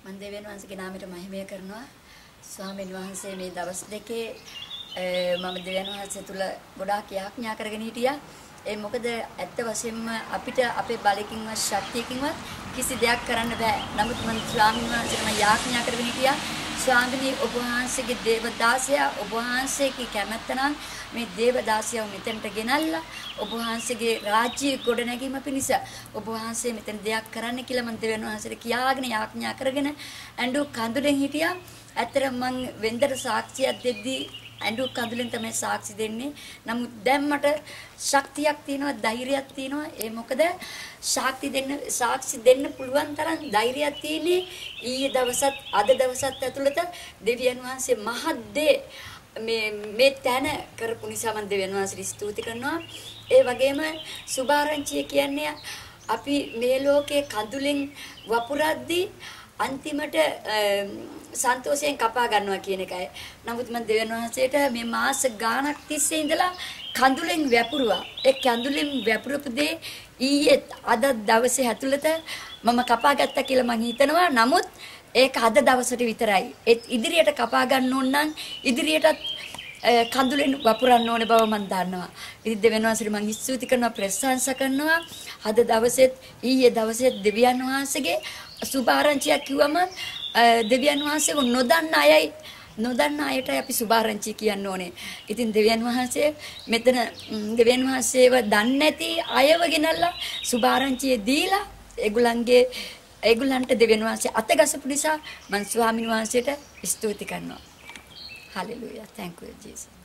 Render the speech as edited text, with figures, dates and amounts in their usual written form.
මම දෙවියන් වහන්සේගේ නාමයට මහිමය කරනවා. ස්වාමීන් වහන්සේ මේ දවස් දෙකේ මම දෙවියන් වහන්සේ තුල ගොඩාක් යාඥා කරගෙන හිටියා. ඒ මොකද ඇත්ත වශයෙන්ම අපිට අපේ බලකින්වත් ශක්තියකින්වත් කිසි දෙයක් කරන්න බෑ. නමුත් මම ස්වාමීන් වහන්සේට යාඥා කරගෙන හිටියා. ස්වාමීනි ඔබ වහන්සේගේ දේවදාසයා ඔබ වහන්සේගේ කැමැත්ත නම් මේ දේවදාසියව මෙතනට ගෙනල්ලා ඔබ වහන්සේගේ රාජ්‍ය ගොඩනැගීම පිණිස ඔබ වහන්සේ මෙතන දෙයක් කරන්න කියලා මම දෙවියන් වහන්සේට කියාගෙන යාඥා කරගෙන ඇඬු කඳුලෙන් හිටියා. ඇත්තටම මම වෙන්දට සාක්ෂියක් දෙද්දී ඇඬු කඳුලෙන් තමයි සාක්ෂි දෙන්නේ. නමුත් දැන් මට ශක්තියක් තියෙනවා, ධෛර්යයක් තියෙනවා. ඒ මොකද සාක්ෂි දෙන්න පුළුවන් තරම් ධෛර්යයක් තියෙන්නේ ඊයේ දවසත් අද දවසත් ඇතුළත දෙවියන් වහන්සේ මහත් දේ මේ තැන කරපු නිසා මම දෙවියන් වහන්සේට ස්තුති කරනවා. ඒ වගේම සුභාරංචිය කියන්නේ අපි මේ ලෝකේ කඳුලෙන් වපුරද්දී අන්තිමට සන්තෝෂයෙන් කපා ගන්නවා කියන එකයි. නමුත් මම දෙවියන් වහන්සේට මේ මාස ගාණක් තිස්සේ ඉඳලා කඳුලෙන් වැපුරුවා. ඒ කඳුලෙන් වැපුරපු දේ ඊයේ අද දවසේ ඇතුළත මම කපා ගත්තා කියලා මම හිතනවා. නමුත් ඒක අද දවසට විතරයි. ඒ ඉදිරියට කපා ගන්න ඕන නම් ඉදිරියටත් කඳුලෙන් වපුරන්න ඕනේ බව මම දන්නවා. ඉතින් දෙවියන් වහන්සේට මම ස්තුති කරනවා, ප්‍රශංසා කරනවා. අද දවසෙත් ඊයේ දවසෙත් දෙවියන් වහන්සේගේ සුභාරංචියක් කිව්වම දෙවියන් වහන්සේව නොදන්න අයටයි අපි සුභාරංචිය කියන්න ඕනේ. ඉතින් දෙවියන් වහන්සේ මෙතන දෙවියන් වහන්සේව දන්නේ නැති අයව ගෙනල්ලා සුභාරංචිය දීලා ඒගොල්ලන්ට දෙවියන් වහන්සේ අතගසපු නිසා මම ස්වාමීන් වහන්සේට ස්තුති කරනවා. Hallelujah. Thank you, Jesus.